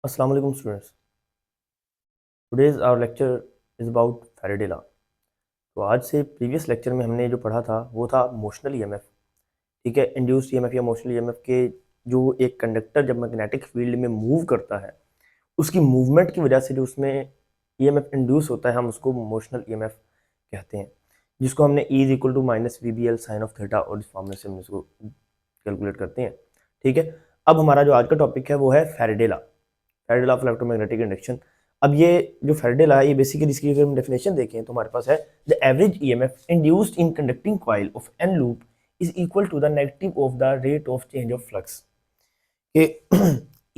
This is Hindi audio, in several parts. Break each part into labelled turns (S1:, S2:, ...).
S1: अस्सलाम वालेकुम students. Today's our lecture is about Faraday law. तो आज से प्रीवियस लेक्चर में हमने जो पढ़ा था वो था मोशनल ईएमएफ। ठीक है, इंड्यूस्ड ईएमएफ या मोशनल ईएमएफ के जो एक कंडक्टर जब मैग्नेटिक फील्ड में मूव करता है उसकी मूवमेंट की वजह से जो उसमें ईएमएफ इंड्यूस होता है हम उसको मोशनल ईएमएफ कहते हैं, जिसको हमने E is equal to minus V B L sine of theta और इस फॉर्मूले से हम इसको कैलकुलेट करते हैं। ठीक है, अब हमारा जो आज का टॉपिक है वो है Faraday law, Faraday law of electromagnetic induction. अब ये जो फैराडे लॉ है ये बेसिकली इसकी अगर हम डेफिनेशन देखें तो हमारे पास है the average EMF induced in conducting coil of N loop is equal to the negative of the rate of change of flux. कि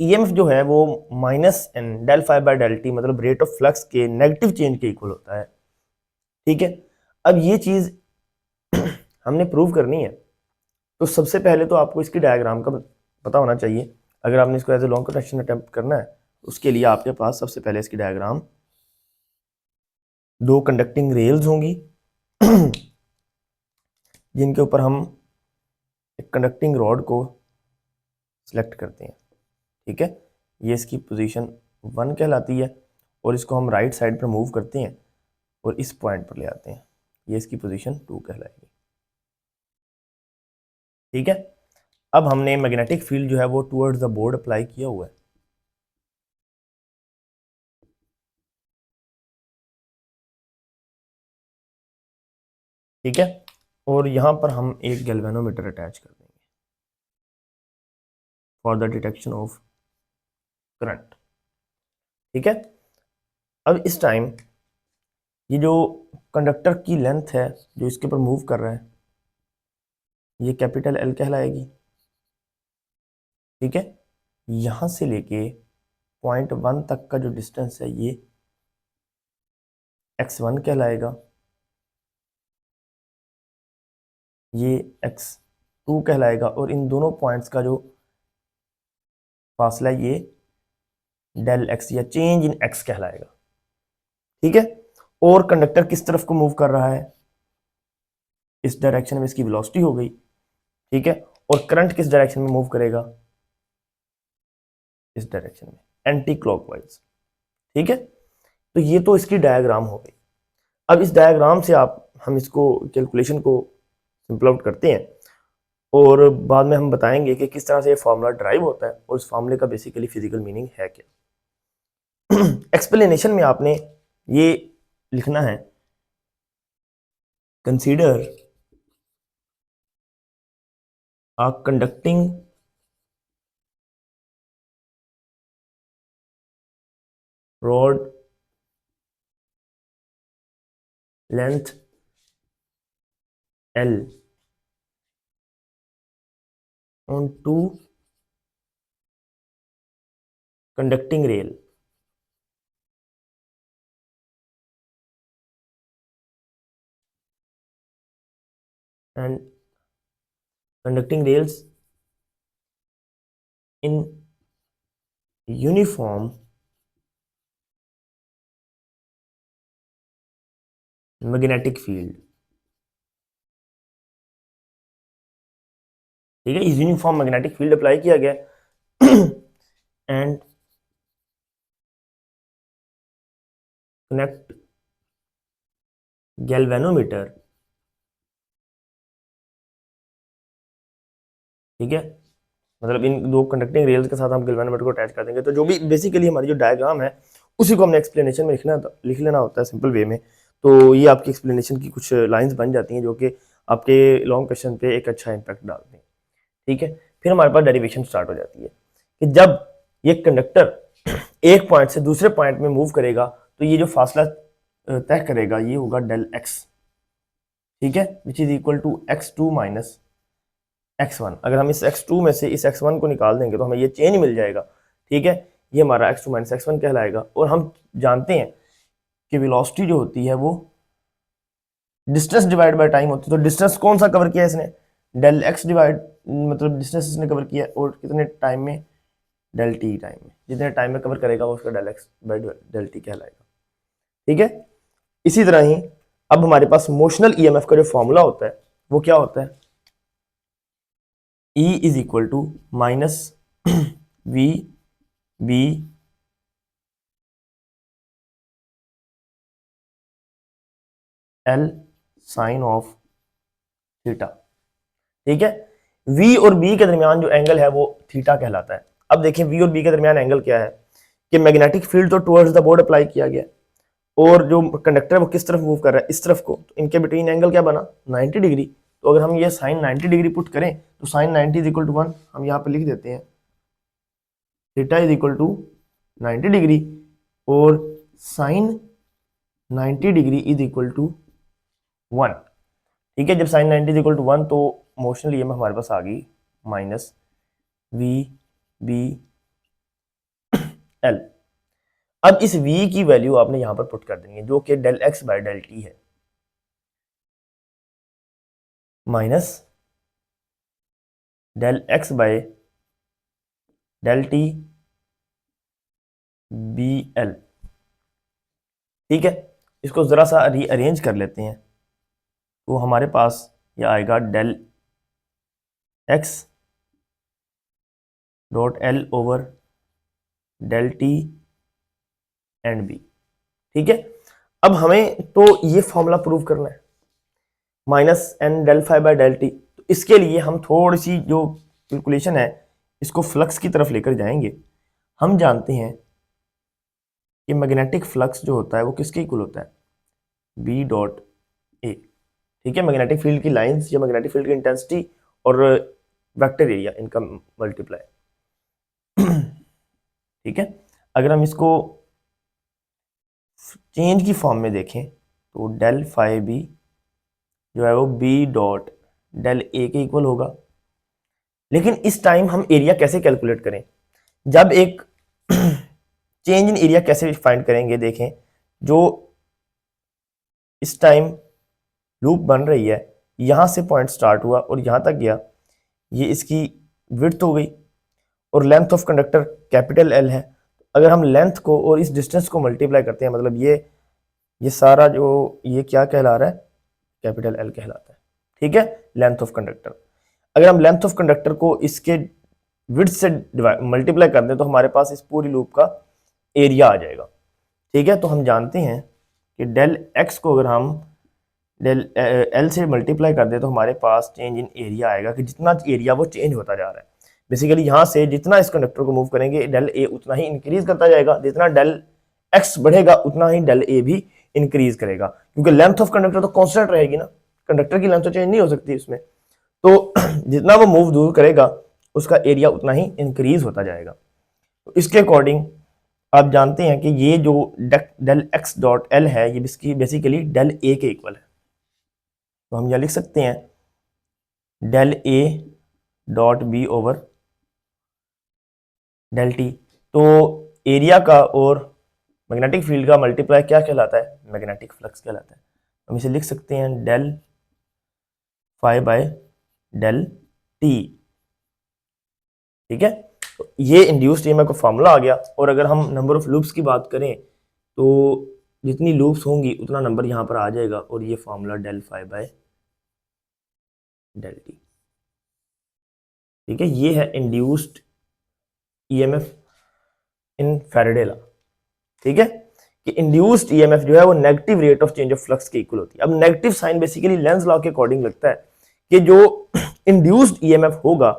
S1: ईएमएफ जो है वो minus N del phi by del T मतलब रेट ऑफ फ्लक्स के नेगेटिव चेंज के इक्वल होता है। ठीक है, अब ये चीज हमने प्रूव करनी है तो सबसे पहले तो आपको इसकी डायग्राम का पता होना चाहिए। अगर आपने इसको as a long conduction attempt करना है उसके लिए आपके पास सबसे पहले इसकी डायग्राम, दो कंडक्टिंग रेल्स होंगी जिनके ऊपर हम एक कंडक्टिंग रॉड को सिलेक्ट करते हैं। ठीक है, ये इसकी पोजीशन 1 कहलाती है और इसको हम राइट साइड पर मूव करते हैं और इस पॉइंट पर ले आते हैं, ये इसकी पोजीशन 2 कहलाएगी। ठीक है, अब हमने मैग्नेटिक फील्ड जो है वो टुवर्ड्स द बोर्ड अप्लाई किया हुआ है। ठीक है, और यहां पर हम एक गैल्वेनोमीटर अटैच कर देंगे for the detection of current. ठीक है, अब इस टाइम ये जो कंडक्टर की लेंथ है जो इसके ऊपर मूव कर रहा है ये कैपिटल एल कहलाएगी। ठीक है, यहां से लेके पॉइंट 1 तक का जो डिस्टेंस है ये x1 कहलाएगा, ये x2 कहलाएगा और इन दोनों पॉइंट्स का जो फासला है ये डेल x या चेंज इन x कहलाएगा। ठीक है, और कंडक्टर किस तरफ को मूव कर रहा है, इस डायरेक्शन में इसकी वेलोसिटी हो गई। ठीक है, और करंट किस डायरेक्शन में मूव करेगा, इस डायरेक्शन में, एंटी क्लॉकवाइज। ठीक है, तो ये तो इसकी डायग्राम हो गई। अब इस डायग्राम से हम इसको कैलकुलेशन को सिंपल आउट करते हैं और बाद में हम बताएंगे कि किस तरह से ये फॉर्मूला ड्राइव होता है और इस फॉर्मूले का बेसिकली फिजिकल मीनिंग है क्या। एक्सप्लेनेशन में आपने ये लिखना है, consider a conducting rod length L on two conducting rail and conducting rails in uniform magnetic field। ठीक है, इस यूनिफॉर्म मैग्नेटिक फील्ड अप्लाई किया गया एंड कनेक्ट गैल्वेनोमीटर। ठीक है, मतलब इन दो कंडक्टिंग रेल्स के साथ हम गैल्वेनोमीटर को अटैच कर देंगे। तो जो भी बेसिकली हमारी जो डायग्राम है उसी को हमने एक्सप्लेनेशन में लिख लेना होता है सिंपल वे में। तो ये आपकी एक्सप्लेनेशन की कुछ लाइंस बन जाती हैं जो कि आपके लॉन्ग क्वेश्चन पे एक अच्छा इंपैक्ट डालते हैं। ठीक है, फिर हमारे पास डेरिवेशन स्टार्ट हो जाती है कि जब ये कंडक्टर एक पॉइंट से दूसरे पॉइंट में मूव करेगा तो ये जो फासला तय करेगा ये होगा डेल एक्स। ठीक है, which is equal to x2 minus x1। अगर हम इस x2 में से इस x1 को निकाल देंगे तो हमें ये चेंज मिल जाएगा। ठीक है, ये हमारा x2 माइनस x1 कहलाएगा। और हम जानते हैं कि वेलोसिटी जो होती है वो डिस्टेंस डिवाइड बाय टाइम होती है। तो डिस्टेंस कौन सा कवर किया इसने, डेल एक्स डिवाइड, मतलब डिस्टेंस इसने कवर किया और कितने टाइम में, डेल टी टाइम में। जितने टाइम में कवर करेगा वो उसका del x by del T कहलाएगा। ठीक है, इसी तरह ही अब हमारे पास मोशनल ईएमएफ का जो फॉर्मूला होता है वो क्या होता है, E is equal to minus V B L sine of theta. ठीक है, V और B के दरमियान जो एंगल है वो थीटा कहलाता है। अब देखें V और B के दरमियान एंगल क्या है कि मैग्नेटिक फील्ड तो टुवर्ड्स द बोर्ड अप्लाई किया गया और जो कंडक्टर है वो किस तरफ मूव कर रहा है, इस तरफ को, तो इनके बिटवीन एंगल क्या बना 90 डिग्री। तो अगर हम ये साइन 90 डिग्री पुट करें तो साइन 90 इज इक्वल टू 1, हम यहाँ पे लिख देते हैं theta is equal to 90 degree और sine 90 degree is equal to 1। ठीक है, जब साइन 90 इज इक्वल टू 1 तो मोशनल ईएमएफ हमारे पास आ गई माइनस वी बी एल। अब इस v की वैल्यू आपने यहां पर पुट कर देनी है जो कि del x by del t है, minus del x by del t B L. ठीक है, इसको जरा सा रीअरेंज कर लेते हैं तो हमारे पास यह आएगा del X dot L over del T and B. ठीक है, अब हमें तो ये फॉर्मूला प्रूव करना है minus N del phi by del T. तो इसके लिए हम थोड़ी सी जो कैलकुलेशन है इसको फ्लक्स की तरफ लेकर जाएंगे। हम जानते हैं कि मैग्नेटिक फ्लक्स जो होता है वो किसके इक्वल होता है, बी डॉट ए। ठीक है, मैग्नेटिक फील्ड की लाइंस या मैग्नेटिक फील्ड की इंटेंसिटी और वेक्टर एरिया इनका मल्टीप्लाई। ठीक है, अगर हम इसको चेंज की फॉर्म में देखें तो डेल फाई बी जो है वो बी डॉट डेल ए के इक्वल होगा। लेकिन इस टाइम हम एरिया कैसे कैलकुलेट करें, जब एक चेंज इन एरिया कैसे फाइंड करेंगे। देखें, जो इस टाइम लूप बन रही है यहां से पॉइंट स्टार्ट हुआ और यहां तक गया, ये इसकी विड्थ हो गई और length of conductor capital L है। अगर हम लेंथ को और इस डिस्टेंस को मल्टीप्लाई करते हैं, मतलब ये सारा जो ये क्या कहला रहा है, कैपिटल एल कहलाता है। ठीक है, लेंथ ऑफ कंडक्टर। अगर हम लेंथ ऑफ कंडक्टर को इसके विड्थ से मल्टीप्लाई कर दें तो हमारे पास इस पूरी लूप का एरिया आ जाएगा। ठीक है, तो हम जानते हैं कि डेल एक्स को अगर हम डेल एल से मल्टीप्लाई कर दें तो हमारे पास चेंज इन एरिया आएगा कि जितना एरिया वो चेंज होता जा रहा है। बेसिकली यहाँ से जितना इस कंडक्टर को मूव करेंगे डेल ए उतना ही इंक्रीज करता जाएगा, जितना डेल एक्स बढ़ेगा उतना ही डेल ए भी इंक्रीज करेगा, क्योंकि लेंथ ऑफ कंडक्टर तो कांस्टेंट रहेगी ना, कंडक्टर की लेंथ तो चेंज नहीं हो सकती उसमें। तो जितना वो मूव दूर करेगा उसका एरिया उतना ही इंक्रीज होता जाएगा। तो इसके अकॉर्डिंग आप जानते हैं कि ये जो डेल एक्स डॉट एल है ये बेसिकली डेल ए के इक्वल है। तो हम यह लिख सकते हैं del A dot B over del T. तो एरिया का और मैग्नेटिक फील्ड का मल्टीप्लाई क्या कहलाता है, मैग्नेटिक फ्लक्स कहलाता है। हम इसे लिख सकते हैं del phi by del T. ठीक है, तो ये इंड्यूस्ड ईएमएफ का फॉर्मूला आ गया। और अगर हम नंबर ऑफ लूप्स की बात करें तो जितनी लूप्स होंगी उतना नंबर यहाँ पर आ जाएगा और ये formula del phi by del T. ठीक है, ये है induced EMF in Faraday law. ठीक है, कि इंड्यूस्ड ईएमएफ जो है वो negative rate of change of flux के इक्वल होती है। अब negative sign basically Lenz law के अकॉर्डिंग लगता है कि जो इंड्यूस्ड ईएमएफ होगा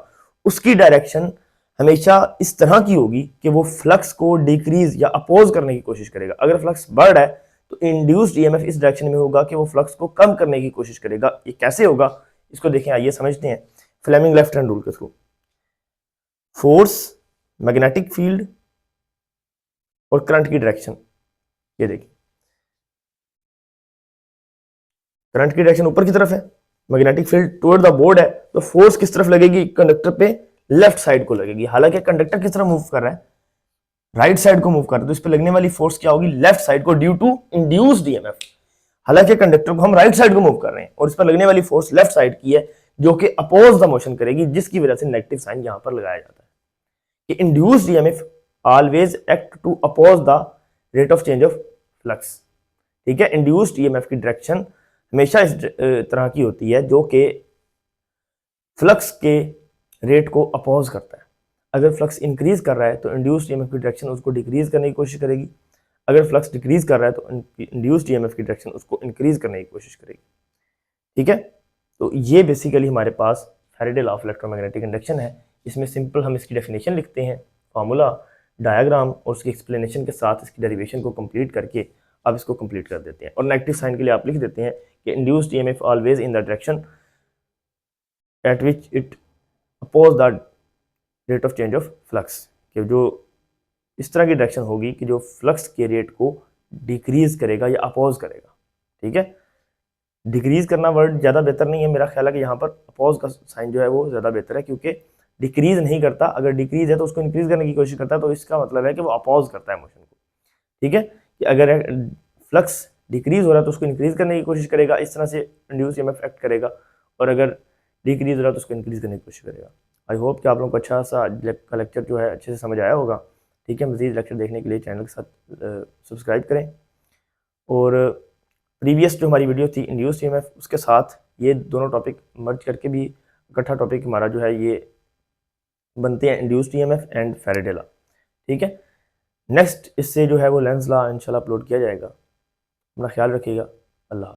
S1: उसकी डायरेक्शन हमेशा इस तरह की होगी कि वो फ्लक्स को डिक्रीज या अपोज करने की कोशिश करेगा। अगर फ्लक्स बढ़ रहा है तो इंड्यूस्ड ईएमएफ इस डायरेक्शन में होगा कि वो फ्लक्स को कम करने की कोशिश करेगा। ये कैसे होगा इसको देखें, आइए समझते हैं फ्लेमिंग लेफ्ट हैंड रूल के थ्रू। फोर्स, मैग्नेटिक फील्ड और करंट की डायरेक्शन, ये देखिए करंट की डायरेक्शन ऊपर की तरफ है, magnetic field toward the board है, तो फोर्स किस तरफ लगेगी, कंडक्टर पे लेफ्ट साइड को लगेगी। हालांकि कंडक्टर किस तरफ मूव कर रहा है, राइट साइड को मूव कर रहा है, तो इस पे लगने वाली फोर्स क्या होगी, लेफ्ट साइड को, ड्यू टू इंड्यूस्ड ईएमएफ। हालांकि कंडक्टर को हम राइट साइड को मूव कर रहे हैं और इस पर लगने वाली फोर्स लेफ्ट साइड की है जो कि अपोज द मोशन करेगी, जिसकी वजह से नेगेटिव साइन यहां पर लगाया जाता है कि induced EMF always act to oppose the rate of change of flux. ठीक है, इंड्यूस्ड ईएमएफ की डायरेक्शन हमेशा इस तरह की होती है जो कि फ्लक्स के रेट को अपोज करता है। अगर फ्लक्स इंक्रीज कर रहा है तो इंड्यूस्ड ईएमएफ की डायरेक्शन उसको डिक्रीज करने की कोशिश करेगी। अगर फ्लक्स डिक्रीज कर रहा है तो इंड्यूस्ड ईएमएफ की डायरेक्शन उसको इंक्रीज करने की कोशिश करेगी। ठीक है, तो ये बेसिकली हमारे पास Faraday law of electromagnetic induction है। इसमें सिंपल हम इसकी डेफिनेशन लिखते हैं, फार्मूला, डायग्राम और उसकी एक्सप्लेनेशन के साथ इसकी डेरिवेशन को कंप्लीट करके आप इसको कंप्लीट कर देते हैं। और नेगेटिव साइन के लिए आप लिख देते हैं कि induced EMF always in the direction at which it oppose the rate of change of flux, कि जो इस तरह की डायरेक्शन होगी कि जो फ्लक्स के रेट को डिक्रीज करेगा या अपोज करेगा। ठीक है, डिक्रीज करना वर्ड ज़्यादा बेहतर नहीं है, मेरा ख्याल है कि यहाँ पर अपोज का साइन जो है वो ज़्यादा बेहतर है, क्योंकि डिक्रीज नहीं करता, अगर डिक्रीज है तो उसको इंक्रीज करने की कोशिश करता है, तो इसका मतलब है कि वो अपोज करता है मोशन को। ठीक है, कि अगर फ्लक्स डिक्रीज हो रहा है तो उसको इंक्रीज करने की कोशिश करेगा, इस तरह से इंड्यूस ईएमएफ एक्ट करेगा, और अगर डिक्रीज हो रहा है तो उसको इंक्रीज करने की कोशिश करेगा। आई होप कि आप लोगों को अच्छा सा लेक्चर जो है अच्छे से समझ आया होगा। ठीक है, मज़ीद लेक्चर देखने के लिए चैनल के साथ सब्सक्राइब करें, और प्रीवियस जो हमारी वीडियो थी इंड्यूस ईएमएफ, उसके साथ ये दोनों टॉपिक मर्ज करके भी इकट्ठा टॉपिक हमारा जो है ये बनते हैं, induced EMF and Faraday law. ठीक है, नेक्स्ट इससे जो है वो लेंज लॉ इंशाल्लाह अपलोड किया जाएगा। अपना ख्याल रखिएगा। अल्लाह।